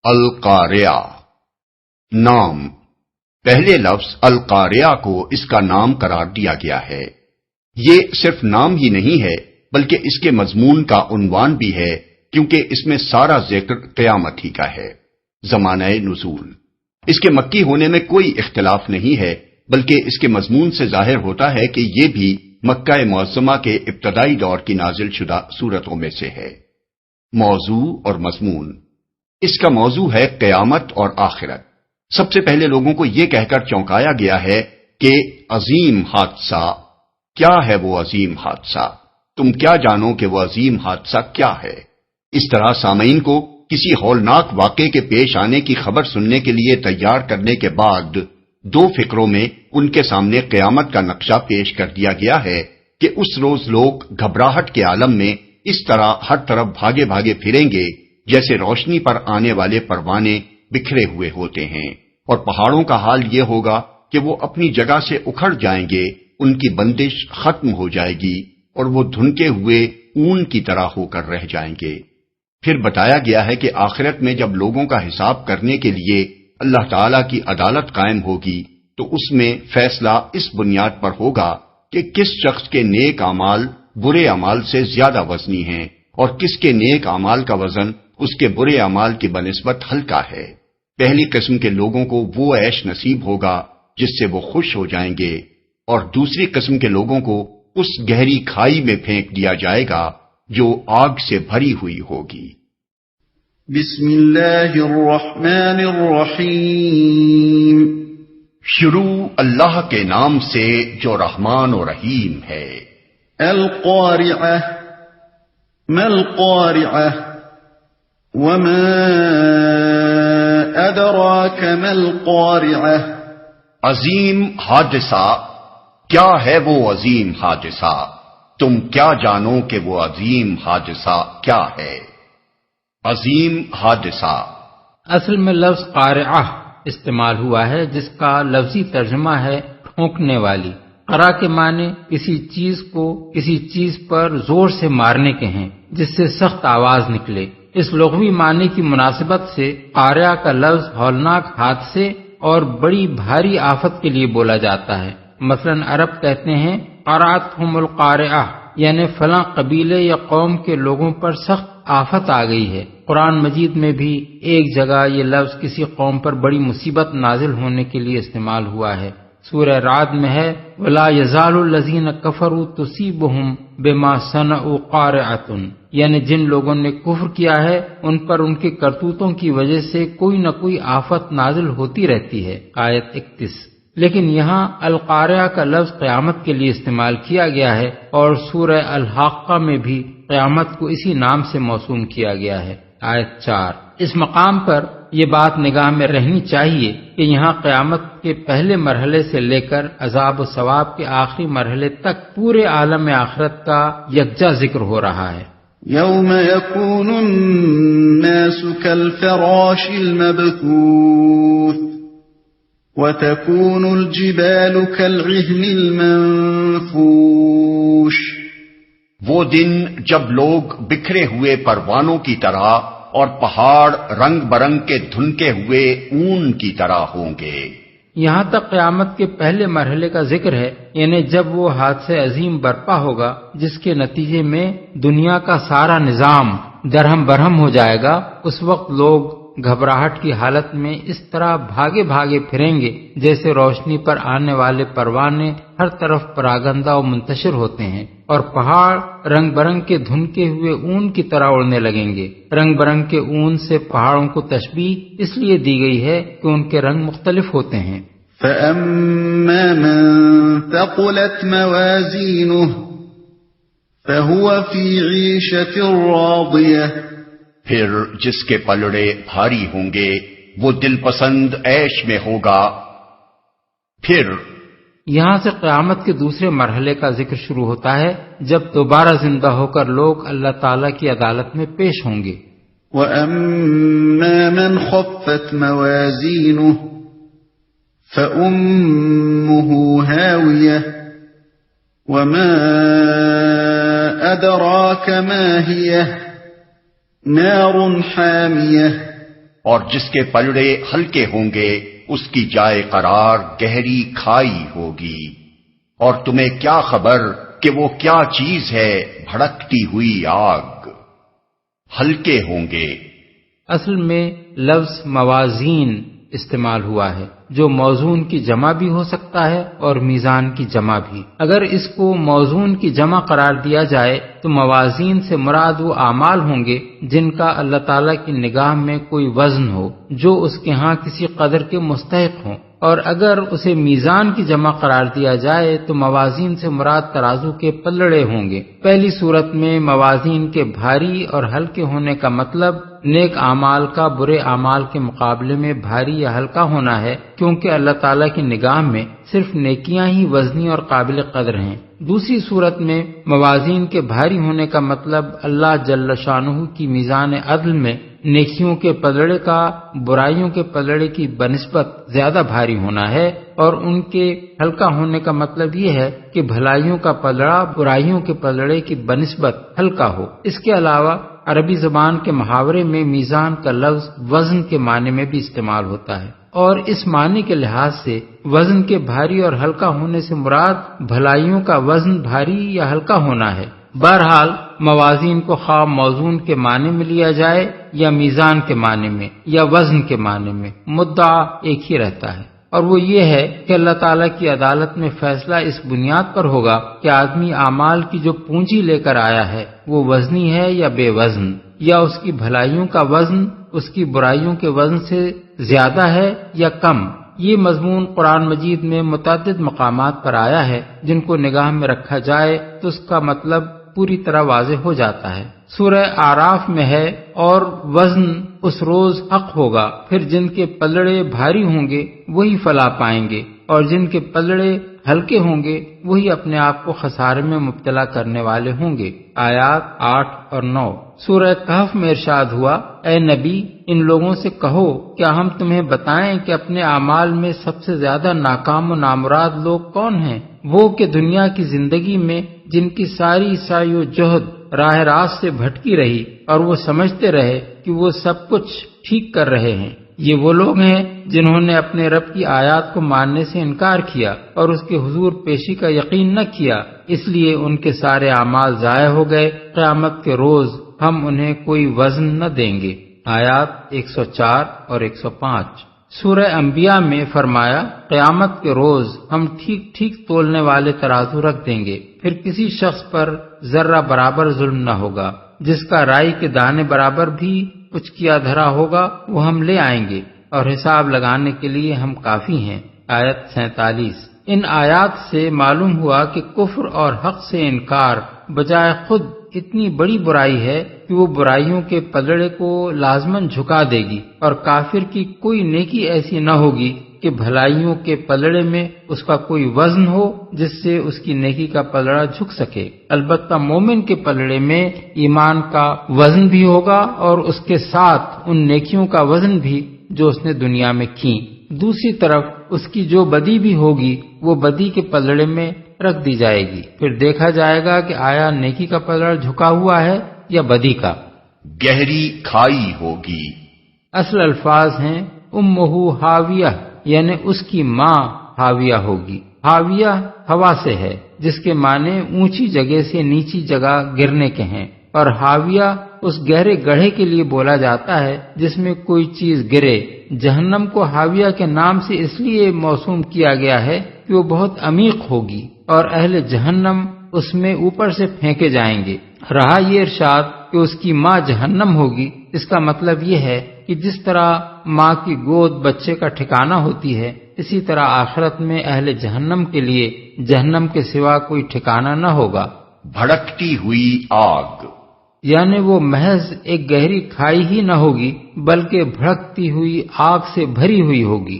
القاریہ نام، پہلے لفظ القاریہ کو اس کا نام قرار دیا گیا ہے۔ یہ صرف نام ہی نہیں ہے بلکہ اس کے مضمون کا عنوان بھی ہے، کیونکہ اس میں سارا ذکر قیامت ہی کا ہے۔ زمانہ نزول، اس کے مکی ہونے میں کوئی اختلاف نہیں ہے، بلکہ اس کے مضمون سے ظاہر ہوتا ہے کہ یہ بھی مکہ معظمہ کے ابتدائی دور کی نازل شدہ سورتوں میں سے ہے۔ موضوع اور مضمون، اس کا موضوع ہے قیامت اور آخرت۔ سب سے پہلے لوگوں کو یہ کہہ کر چونکایا گیا ہے کہ عظیم حادثہ کیا ہے، وہ عظیم حادثہ تم کیا جانو کہ وہ عظیم حادثہ کیا ہے۔ اس طرح سامعین کو کسی ہولناک واقعے کے پیش آنے کی خبر سننے کے لیے تیار کرنے کے بعد دو فقروں میں ان کے سامنے قیامت کا نقشہ پیش کر دیا گیا ہے کہ اس روز لوگ گھبراہٹ کے عالم میں اس طرح ہر طرف بھاگے بھاگے پھریں گے جیسے روشنی پر آنے والے پروانے بکھرے ہوئے ہوتے ہیں، اور پہاڑوں کا حال یہ ہوگا کہ وہ اپنی جگہ سے اکھڑ جائیں گے، ان کی بندش ختم ہو جائے گی اور وہ دھنکے ہوئے اون کی طرح ہو کر رہ جائیں گے۔ پھر بتایا گیا ہے کہ آخرت میں جب لوگوں کا حساب کرنے کے لیے اللہ تعالیٰ کی عدالت قائم ہوگی تو اس میں فیصلہ اس بنیاد پر ہوگا کہ کس شخص کے نیک اعمال برے اعمال سے زیادہ وزنی ہیں اور کس کے نیک اعمال کا وزن اس کے برے اعمال کی بنسبت ہلکا ہے۔ پہلی قسم کے لوگوں کو وہ عیش نصیب ہوگا جس سے وہ خوش ہو جائیں گے، اور دوسری قسم کے لوگوں کو اس گہری کھائی میں پھینک دیا جائے گا جو آگ سے بھری ہوئی ہوگی۔ بسم اللہ الرحمن الرحیم، شروع اللہ کے نام سے جو رحمان و رحیم ہے۔ القارعہ، ما القارعہ، وما ادراک ما القارعہ، عظیم حادثہ، کیا ہے وہ عظیم حادثہ، تم کیا جانو کہ وہ عظیم حادثہ کیا ہے۔ عظیم حادثہ، اصل میں لفظ قارعہ استعمال ہوا ہے جس کا لفظی ترجمہ ہے ٹھونکنے والی۔ قرع کے معنی کسی چیز کو کسی چیز پر زور سے مارنے کے ہیں جس سے سخت آواز نکلے۔ اس لغوی معنی کی مناسبت سے قارعہ کا لفظ ہولناک حادثے اور بڑی بھاری آفت کے لیے بولا جاتا ہے۔ مثلا عرب کہتے ہیں قرعتہم القارعہ، یعنی فلاں قبیلے یا قوم کے لوگوں پر سخت آفت آ گئی ہے۔ قرآن مجید میں بھی ایک جگہ یہ لفظ کسی قوم پر بڑی مصیبت نازل ہونے کے لیے استعمال ہوا ہے۔ سورہ رعد میں ہے وَلَا يَزَالُ الَّذِينَ كَفَرُوا تُصِيبُهُمْ بِمَا صَنَعُوا قَارِعَةٌ، یعنی جن لوگوں نے کفر کیا ہے ان پر ان کے کرتوتوں کی وجہ سے کوئی نہ کوئی آفت نازل ہوتی رہتی ہے۔ آیت 31۔ لیکن یہاں القارعہ کا لفظ قیامت کے لیے استعمال کیا گیا ہے، اور سورہ الحاقہ میں بھی قیامت کو اسی نام سے موسوم کیا گیا ہے۔ آیت 4۔ اس مقام پر یہ بات نگاہ میں رہنی چاہیے کہ یہاں قیامت کے پہلے مرحلے سے لے کر عذاب و ثواب کے آخری مرحلے تک پورے عالم آخرت کا یکجا ذکر ہو رہا ہے۔ یوم یکون الناس کالفراش المبثوث وتكون الجبال كالعهن المنفوش، وہ دن جب لوگ بکھرے ہوئے پروانوں کی طرح اور پہاڑ رنگ برنگ کے دھنکے ہوئے اون کی طرح ہوں گے۔ یہاں تک قیامت کے پہلے مرحلے کا ذکر ہے، یعنی جب وہ حادثہ عظیم برپا ہوگا جس کے نتیجے میں دنیا کا سارا نظام درہم برہم ہو جائے گا۔ اس وقت لوگ گھبراہٹ کی حالت میں اس طرح بھاگے بھاگے پھریں گے جیسے روشنی پر آنے والے پروانے ہر طرف پراگندہ و منتشر ہوتے ہیں، اور پہاڑ رنگ برنگ کے دھنکے ہوئے اون کی طرح اڑنے لگیں گے۔ رنگ برنگ کے اون سے پہاڑوں کو تشبیہ اس لیے دی گئی ہے کہ ان کے رنگ مختلف ہوتے ہیں۔ فَأَمَّا مَن ثَقُلَتْ مَوَازِينُهُ فَهُوَ فِي عِيشَةٍ رَاضِيَةٍ، پھر جس کے پلڑے بھاری ہوں گے وہ دل پسند عیش میں ہوگا۔ پھر یہاں سے قیامت کے دوسرے مرحلے کا ذکر شروع ہوتا ہے جب دوبارہ زندہ ہو کر لوگ اللہ تعالیٰ کی عدالت میں پیش ہوں گے۔ وَأَمَّا مَنْ خَفَّتْ مَوَازِينُهُ فَأُمُّهُ هَاوِيَةٌ وَمَا أَدْرَاكَ مَا هِيَهْ نَارٌ حَامِيَةٌ، اور جس کے پلڑے ہلکے ہوں گے اس کی جائے قرار گہری کھائی ہوگی۔ اور تمہیں کیا خبر کہ وہ کیا چیز ہے بھڑکتی ہوئی آگ۔ ہلکے ہوں گے، اصل میں لفظ موازین استعمال ہوا ہے، جو موزون کی جمع بھی ہو سکتا ہے اور میزان کی جمع بھی۔ اگر اس کو موزون کی جمع قرار دیا جائے تو موازین سے مراد وہ اعمال ہوں گے جن کا اللہ تعالیٰ کی نگاہ میں کوئی وزن ہو، جو اس کے ہاں کسی قدر کے مستحق ہوں۔ اور اگر اسے میزان کی جمع قرار دیا جائے تو موازین سے مراد ترازو کے پلڑے ہوں گے۔ پہلی صورت میں موازین کے بھاری اور ہلکے ہونے کا مطلب نیک اعمال کا برے اعمال کے مقابلے میں بھاری یا ہلکا ہونا ہے، کیونکہ اللہ تعالیٰ کی نگاہ میں صرف نیکیاں ہی وزنی اور قابل قدر ہیں۔ دوسری صورت میں موازین کے بھاری ہونے کا مطلب اللہ جل شانہ کی میزان عدل میں نیکیوں کے پلڑے کا برائیوں کے پلڑے کی بنسبت زیادہ بھاری ہونا ہے، اور ان کے ہلکا ہونے کا مطلب یہ ہے کہ بھلائیوں کا پلڑا برائیوں کے پلڑے کی بنسبت ہلکا ہو۔ اس کے علاوہ عربی زبان کے محاورے میں میزان کا لفظ وزن کے معنی میں بھی استعمال ہوتا ہے، اور اس معنی کے لحاظ سے وزن کے بھاری اور ہلکا ہونے سے مراد بھلائیوں کا وزن بھاری یا ہلکا ہونا ہے۔ بہرحال موازین کو خواہ موزون کے معنی میں لیا جائے یا میزان کے معنی میں یا وزن کے معنی میں، مدعا ایک ہی رہتا ہے، اور وہ یہ ہے کہ اللہ تعالیٰ کی عدالت میں فیصلہ اس بنیاد پر ہوگا کہ آدمی اعمال کی جو پونجی لے کر آیا ہے وہ وزنی ہے یا بے وزن، یا اس کی بھلائیوں کا وزن اس کی برائیوں کے وزن سے زیادہ ہے یا کم۔ یہ مضمون قرآن مجید میں متعدد مقامات پر آیا ہے، جن کو نگاہ میں رکھا جائے تو اس کا مطلب پوری طرح واضح ہو جاتا ہے۔ سورہ اعراف میں ہے، اور وزن اس روز حق ہوگا، پھر جن کے پلڑے بھاری ہوں گے وہی فلاح پائیں گے، اور جن کے پلڑے ہلکے ہوں گے وہی اپنے آپ کو خسارے میں مبتلا کرنے والے ہوں گے۔ آیات 8 اور 9۔ سورہ کہف میں ارشاد ہوا، اے نبی ان لوگوں سے کہو کیا ہم تمہیں بتائیں کہ اپنے اعمال میں سب سے زیادہ ناکام و نامراد لوگ کون ہیں؟ وہ کہ دنیا کی زندگی میں جن کی ساری سعی و جہد راہ راست سے بھٹکی رہی اور وہ سمجھتے رہے کہ وہ سب کچھ ٹھیک کر رہے ہیں۔ یہ وہ لوگ ہیں جنہوں نے اپنے رب کی آیات کو ماننے سے انکار کیا اور اس کے حضور پیشی کا یقین نہ کیا، اس لیے ان کے سارے اعمال ضائع ہو گئے۔ قیامت کے روز ہم انہیں کوئی وزن نہ دیں گے۔ آیات 104 اور 105۔ سورہ انبیاء میں فرمایا، قیامت کے روز ہم ٹھیک ٹھیک تولنے والے ترازو رکھ دیں گے، پھر کسی شخص پر ذرہ برابر ظلم نہ ہوگا، جس کا رائی کے دانے برابر بھی کچھ کیا دھرا ہوگا وہ ہم لے آئیں گے، اور حساب لگانے کے لیے ہم کافی ہیں۔ آیت 47۔ ان آیات سے معلوم ہوا کہ کفر اور حق سے انکار بجائے خود اتنی بڑی برائی ہے کہ وہ برائیوں کے پلڑے کو لازماً جھکا دے گی، اور کافر کی کوئی نیکی ایسی نہ ہوگی کہ بھلائیوں کے پلڑے میں اس کا کوئی وزن ہو جس سے اس کی نیکی کا پلڑا جھک سکے۔ البتہ مومن کے پلڑے میں ایمان کا وزن بھی ہوگا اور اس کے ساتھ ان نیکیوں کا وزن بھی جو اس نے دنیا میں کی۔ دوسری طرف اس کی جو بدی بھی ہوگی وہ بدی کے پلڑے میں رکھ دی جائے گی، پھر دیکھا جائے گا کہ آیا نیکی کا پلڑا جھکا ہوا ہے یا بدی کا۔ گہری کھائی ہوگی۔ اصل الفاظ ہیں امہ ہاویہ، یعنی اس کی ماں ہاویہ ہوگی۔ ہاویہ ہوا سے ہے، جس کے معنی اونچی جگہ سے نیچی جگہ گرنے کے ہیں، اور ہاویہ اس گہرے گڑھے کے لیے بولا جاتا ہے جس میں کوئی چیز گرے۔ جہنم کو ہاویہ کے نام سے اس لیے موسوم کیا گیا ہے کہ وہ بہت عمیق ہوگی اور اہل جہنم اس میں اوپر سے پھینکے جائیں گے۔ رہا یہ ارشاد کہ اس کی ماں جہنم ہوگی، اس کا مطلب یہ ہے کہ جس طرح ماں کی گود بچے کا ٹھکانہ ہوتی ہے، اسی طرح آخرت میں اہل جہنم کے لیے جہنم کے سوا کوئی ٹھکانہ نہ ہوگا۔ بھڑکتی ہوئی آگ، یعنی وہ محض ایک گہری کھائی ہی نہ ہوگی بلکہ بھڑکتی ہوئی آگ سے بھری ہوئی ہوگی۔